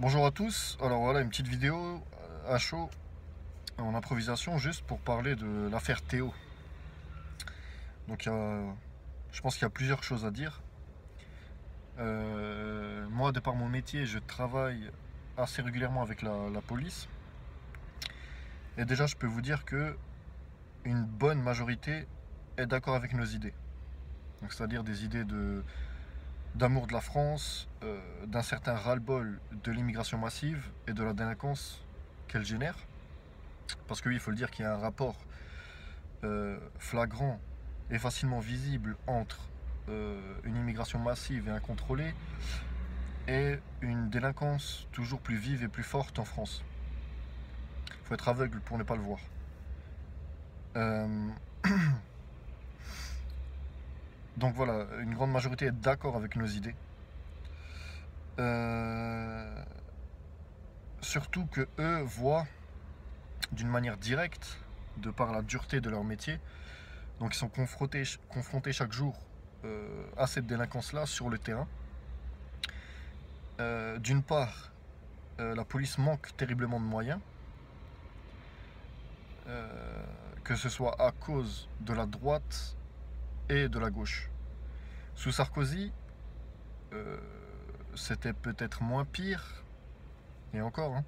Bonjour à tous, alors voilà une petite vidéo à chaud en improvisation juste pour parler de l'affaire Théo. Donc je pense qu'il y a plusieurs choses à dire. Moi de par mon métier je travaille assez régulièrement avec la police et déjà je peux vous dire que une bonne majorité est d'accord avec nos idées. Donc c'est-à-dire des idées d'amour de la France, d'un certain ras-le-bol de l'immigration massive et de la délinquance qu'elle génère. Parce que oui, il faut le dire qu'il y a un rapport flagrant et facilement visible entre une immigration massive et incontrôlée et une délinquance toujours plus vive et plus forte en France. Il faut être aveugle pour ne pas le voir. Euh, donc voilà, une grande majorité est d'accord avec nos idées. Euh, Surtout que eux voient d'une manière directe, de par la dureté de leur métier, donc ils sont confrontés chaque jour à cette délinquance-là sur le terrain. D'une part, la police manque terriblement de moyens, euh, que ce soit à cause de la droite et de la gauche. Sous Sarkozy, euh, c'était peut-être moins pire, et encore, hein.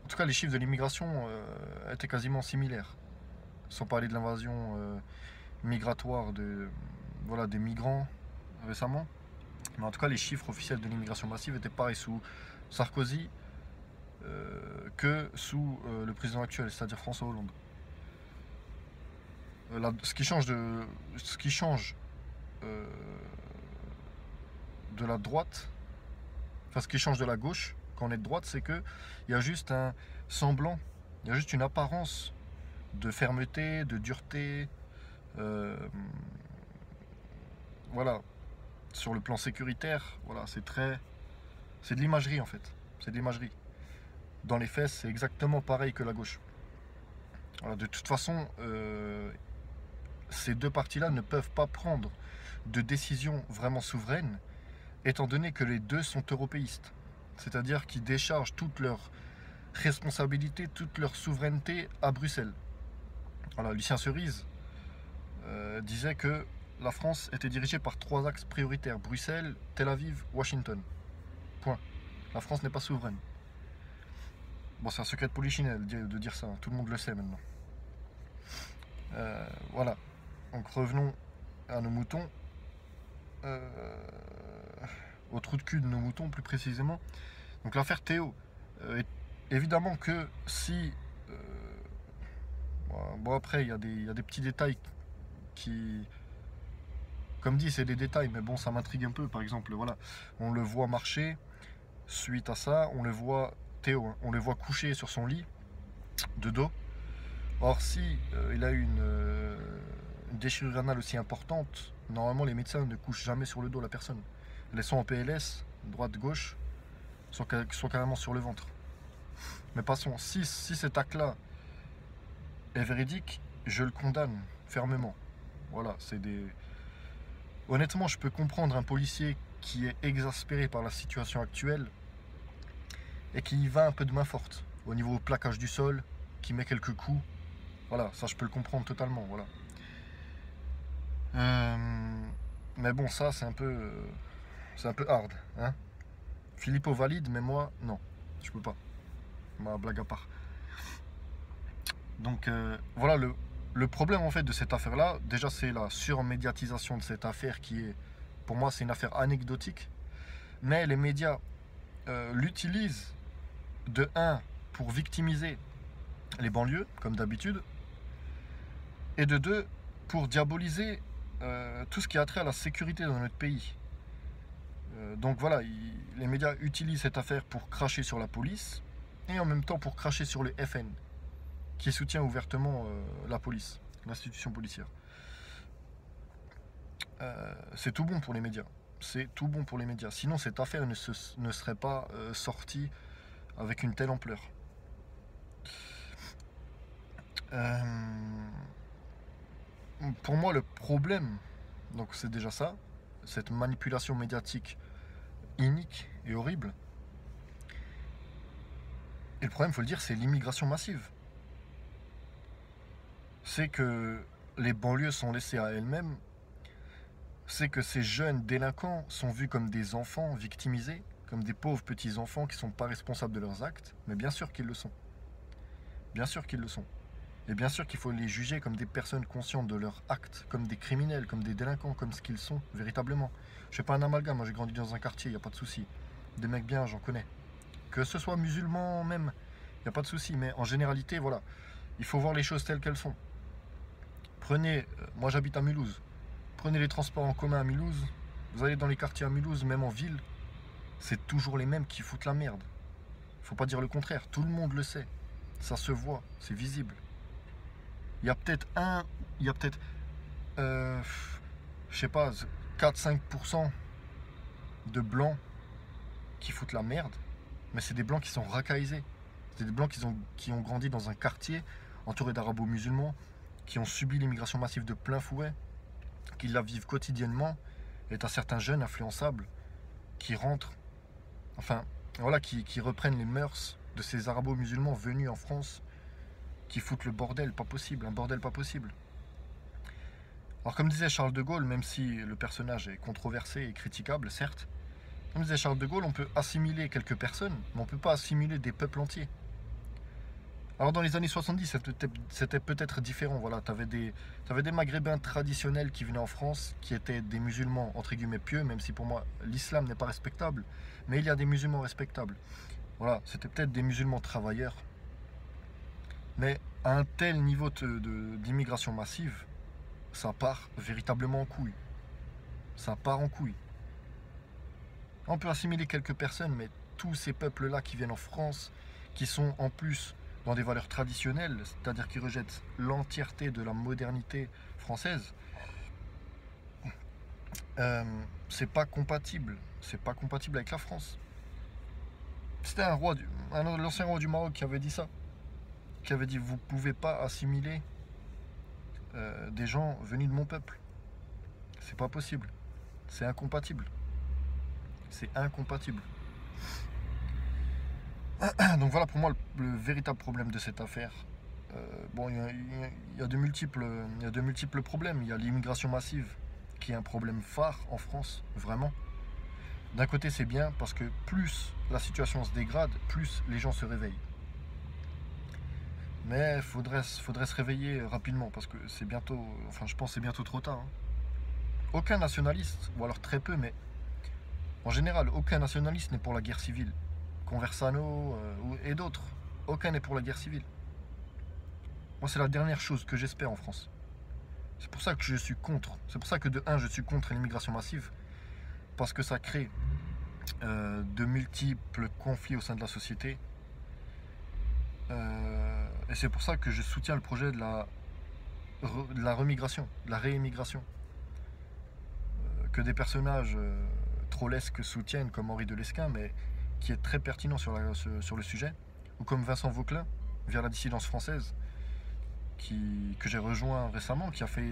En tout cas, les chiffres de l'immigration étaient quasiment similaires, sans parler de l'invasion migratoire voilà, des migrants récemment. Mais en tout cas, les chiffres officiels de l'immigration massive étaient pareils sous Sarkozy que sous le président actuel, c'est-à-dire François Hollande. Ce qui change euh, de la droite, enfin ce qui change de la gauche quand on est de droite, c'est que il y a juste un semblant, il y a juste une apparence de fermeté, de dureté, euh, voilà. Sur le plan sécuritaire, voilà, c'est de l'imagerie en fait, c'est de l'imagerie. Dans les faits, c'est exactement pareil que la gauche. Voilà, de toute façon, ces deux partis-là ne peuvent pas prendre de décision vraiment souveraine, étant donné que les deux sont européistes. C'est-à-dire qu'ils déchargent toute leur responsabilité, toute leur souveraineté à Bruxelles. Voilà, Lucien Cerise disait que la France était dirigée par trois axes prioritaires: Bruxelles, Tel Aviv, Washington. Point. La France n'est pas souveraine. Bon, c'est un secret de polichinelle de dire ça, tout le monde le sait maintenant. Voilà. Donc revenons à nos moutons. Euh, Au trou de cul de nos moutons plus précisément. Donc l'affaire Théo. Évidemment que si... euh, bon après, il y a des petits détails qui... Comme dit, c'est des détails, mais bon, ça m'intrigue un peu. Par exemple, voilà, on le voit marcher. Suite à ça, on le voit, Théo, hein, on le voit couché sur son lit, de dos. Or, si il a eu une déchirure anale aussi importante, normalement les médecins ne couchent jamais sur le dos la personne. Elles sont en PLS, droite-gauche, sont carrément sur le ventre. Mais passons, si cet acte-là est véridique, je le condamne fermement. Voilà, c'est des... Honnêtement, je peux comprendre un policier qui est exaspéré par la situation actuelle et qui y va un peu de main forte au niveau plaquage du sol, qui met quelques coups. Voilà, ça je peux le comprendre totalement. Voilà. Mais bon, ça c'est un peu hard, hein. Filippo valide, mais moi non, je peux pas. Ma blague à part. Donc voilà le problème en fait de cette affaire-là. Déjà, c'est la surmédiatisation de cette affaire qui est, pour moi, c'est une affaire anecdotique. Mais les médias l'utilisent de un pour victimiser les banlieues, comme d'habitude, et de deux pour diaboliser tout ce qui a trait à la sécurité dans notre pays. Donc voilà, les médias utilisent cette affaire pour cracher sur la police et en même temps pour cracher sur le FN, qui soutient ouvertement la police, l'institution policière. C'est tout bon pour les médias. C'est tout bon pour les médias. Sinon, cette affaire ne serait pas sortie avec une telle ampleur. Euh, pour moi, le problème, donc c'est déjà ça, cette manipulation médiatique inique et horrible. Et le problème, il faut le dire, c'est l'immigration massive. C'est que les banlieues sont laissées à elles-mêmes. C'est que ces jeunes délinquants sont vus comme des enfants victimisés, comme des pauvres petits enfants qui ne sont pas responsables de leurs actes. Mais bien sûr qu'ils le sont. Bien sûr qu'ils le sont. Et bien sûr qu'il faut les juger comme des personnes conscientes de leurs actes, comme des criminels, comme des délinquants, comme ce qu'ils sont, véritablement. Je fais pas un amalgame, moi j'ai grandi dans un quartier, il n'y a pas de souci. Des mecs bien, j'en connais. Que ce soit musulman même, il n'y a pas de souci. Mais en généralité, voilà, il faut voir les choses telles qu'elles sont. Prenez, moi j'habite à Mulhouse, prenez les transports en commun à Mulhouse, vous allez dans les quartiers à Mulhouse, même en ville, c'est toujours les mêmes qui foutent la merde. Faut pas dire le contraire, tout le monde le sait. Ça se voit, c'est visible. Il y a peut-être il y a peut-être, euh, je sais pas, 4-5% de blancs qui foutent la merde, mais c'est des blancs qui sont racaillisés. C'est des blancs qui ont grandi dans un quartier entouré d'arabo-musulmans, qui ont subi l'immigration massive de plein fouet, qui la vivent quotidiennement, et t'as certains jeunes influençables qui rentrent, enfin, voilà, qui reprennent les mœurs de ces arabo-musulmans venus en France, qui foutent le bordel, pas possible, un bordel pas possible. Alors comme disait Charles de Gaulle, même si le personnage est controversé et critiquable, certes, comme disait Charles de Gaulle, on peut assimiler quelques personnes, mais on ne peut pas assimiler des peuples entiers. Alors dans les années 70, c'était peut-être différent. Voilà, t'avais des Maghrébins traditionnels qui venaient en France, qui étaient des musulmans entre guillemets pieux, même si pour moi l'islam n'est pas respectable, mais il y a des musulmans respectables. Voilà, c'était peut-être des musulmans travailleurs, mais à un tel niveau d'immigration massive, ça part véritablement en couille. Ça part en couille. On peut assimiler quelques personnes, mais tous ces peuples-là qui viennent en France, qui sont en plus dans des valeurs traditionnelles, c'est-à-dire qui rejettent l'entièreté de la modernité française, c'est pas compatible. C'est pas compatible avec la France. C'était l'ancien roi du Maroc qui avait dit ça, qui avait dit vous pouvez pas assimiler des gens venus de mon peuple. C'est pas possible. C'est incompatible. C'est incompatible. Donc voilà pour moi le véritable problème de cette affaire. Bon, il y a de multiples problèmes. Il y a l'immigration massive qui est un problème phare en France, vraiment. D'un côté c'est bien parce que plus la situation se dégrade, plus les gens se réveillent. Mais faudrait se réveiller rapidement parce que c'est bientôt, enfin je pense que c'est bientôt trop tard, hein. Aucun nationaliste, ou alors très peu, mais en général, aucun nationaliste n'est pour la guerre civile. Conversano et d'autres, aucun n'est pour la guerre civile. Moi, c'est la dernière chose que j'espère en France. C'est pour ça que je suis contre. C'est pour ça que de un, je suis contre l'immigration massive, parce que ça crée de multiples conflits au sein de la société. Et c'est pour ça que je soutiens le projet de la remigration, de la réémigration. Que des personnages trollesques soutiennent, comme Henri de Lesquen, mais qui est très pertinent sur le sujet, ou comme Vincent Vauquelin, via la dissidence française, que j'ai rejoint récemment, qui a fait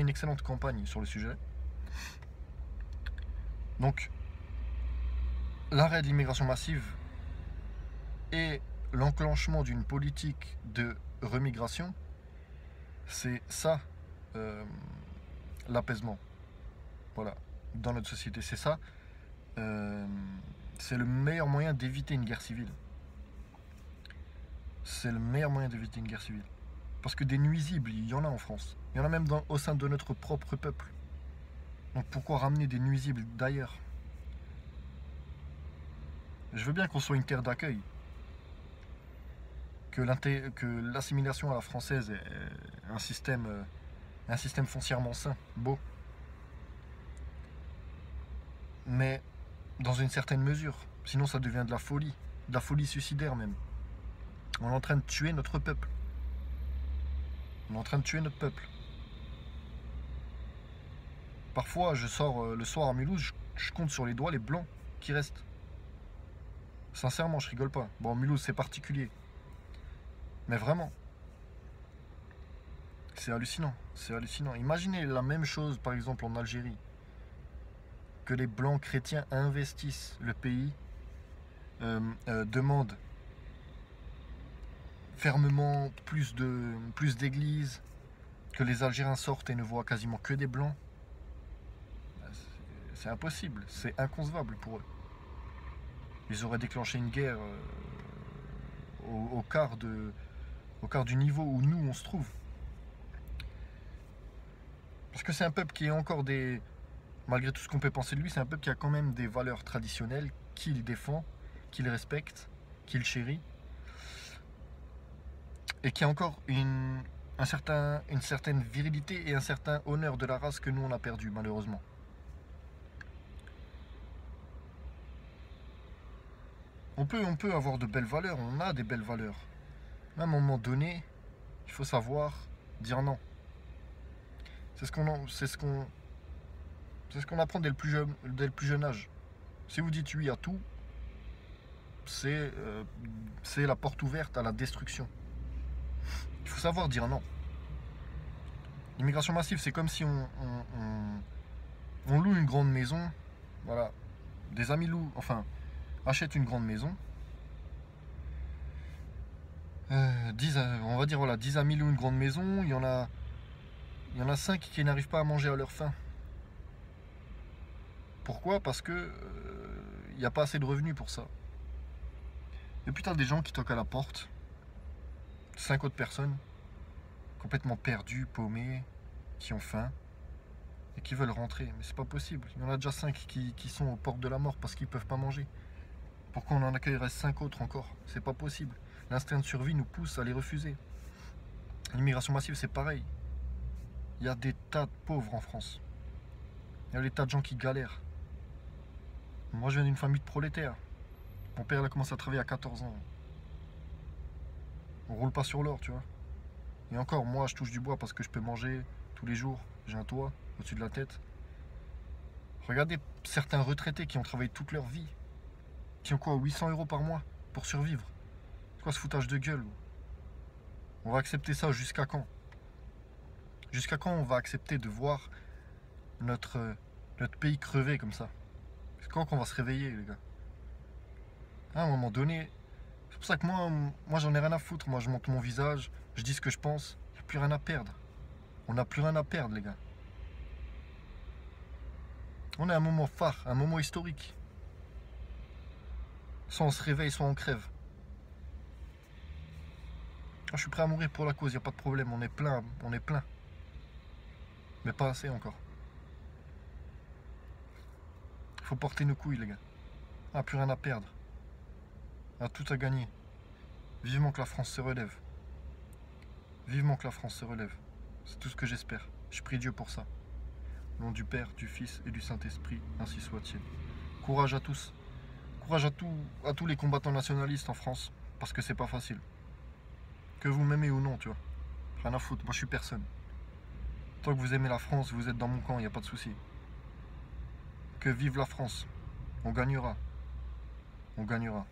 une excellente campagne sur le sujet. Donc, l'arrêt de l'immigration massive et l'enclenchement d'une politique de remigration, c'est ça l'apaisement. Voilà, dans notre société, c'est ça. C'est le meilleur moyen d'éviter une guerre civile. C'est le meilleur moyen d'éviter une guerre civile. Parce que des nuisibles, il y en a en France. Il y en a même au sein de notre propre peuple. Donc pourquoi ramener des nuisibles d'ailleurs? Je veux bien qu'on soit une terre d'accueil. Que l'assimilation à la française est un système foncièrement sain, beau. Mais dans une certaine mesure. Sinon ça devient de la folie suicidaire même. On est en train de tuer notre peuple. On est en train de tuer notre peuple. Parfois, je sors le soir à Mulhouse, je compte sur les doigts les blancs qui restent. Sincèrement, je rigole pas. Bon, Mulhouse, c'est particulier. Mais vraiment. C'est hallucinant. C'est hallucinant. Imaginez la même chose, par exemple, en Algérie. Que les blancs chrétiens investissent le pays demandent fermement plus d'églises, que les Algériens sortent et ne voient quasiment que des blancs, c'est impossible, c'est inconcevable pour eux. Ils auraient déclenché une guerre au quart du niveau où nous on se trouve. Parce que c'est un peuple qui est encore malgré tout ce qu'on peut penser de lui, c'est un peuple qui a quand même des valeurs traditionnelles, qu'il défend, qu'il respecte, qu'il chérit, et qui a encore une certaine virilité et un certain honneur de la race que nous on a perdu malheureusement. On peut avoir de belles valeurs, on a des belles valeurs. Mais à un moment donné, il faut savoir dire non. C'est ce qu'on apprend dès le plus jeune âge. Si vous dites oui à tout, c'est la porte ouverte à la destruction. Il faut savoir dire non. L'immigration massive, c'est comme si on loue une grande maison. Voilà. Des amis achètent une grande maison. 10 on va dire voilà, 10 amis louent une grande maison. Il y en a 5 qui n'arrivent pas à manger à leur faim. Pourquoi? Parce que il n'y a pas assez de revenus pour ça. Et puis t'as des gens qui toquent à la porte. 5 autres personnes, complètement perdues, paumées, qui ont faim et qui veulent rentrer. Mais c'est pas possible. Il y en a déjà 5 qui sont aux portes de la mort parce qu'ils peuvent pas manger. Pourquoi on en accueillerait 5 autres encore? C'est pas possible. L'instinct de survie nous pousse à les refuser. L'immigration massive, c'est pareil. Il y a des tas de pauvres en France. Il y a des tas de gens qui galèrent. Moi, je viens d'une famille de prolétaires. Mon père, il a commencé à travailler à 14 ans. On roule pas sur l'or, tu vois. Et encore, moi, je touche du bois parce que je peux manger tous les jours. J'ai un toit au-dessus de la tête. Regardez certains retraités qui ont travaillé toute leur vie. Qui ont quoi, 800 € par mois pour survivre. C'est quoi ce foutage de gueule? On va accepter ça jusqu'à quand? Jusqu'à quand on va accepter de voir notre pays crever comme ça? C'est quand qu'on va se réveiller, les gars? À un moment donné, c'est pour ça que moi j'en ai rien à foutre. Moi, je monte mon visage, je dis ce que je pense. Il n'y a plus rien à perdre. On n'a plus rien à perdre, les gars. On est à un moment phare, un moment historique. Soit on se réveille, soit on crève. Je suis prêt à mourir pour la cause, il n'y a pas de problème. On est plein, mais pas assez encore. Il faut porter nos couilles, les gars. On n'a plus rien à perdre. On a tout à gagner. Vivement que la France se relève. Vivement que la France se relève. C'est tout ce que j'espère. Je prie Dieu pour ça. Au nom du Père, du Fils et du Saint-Esprit, ainsi soit-il. Courage à tous. Courage à tous les combattants nationalistes en France, parce que c'est pas facile. Que vous m'aimez ou non, tu vois. Rien à foutre, moi je suis personne. Tant que vous aimez la France, vous êtes dans mon camp, il n'y a pas de souci. Que vive la France. On gagnera. On gagnera.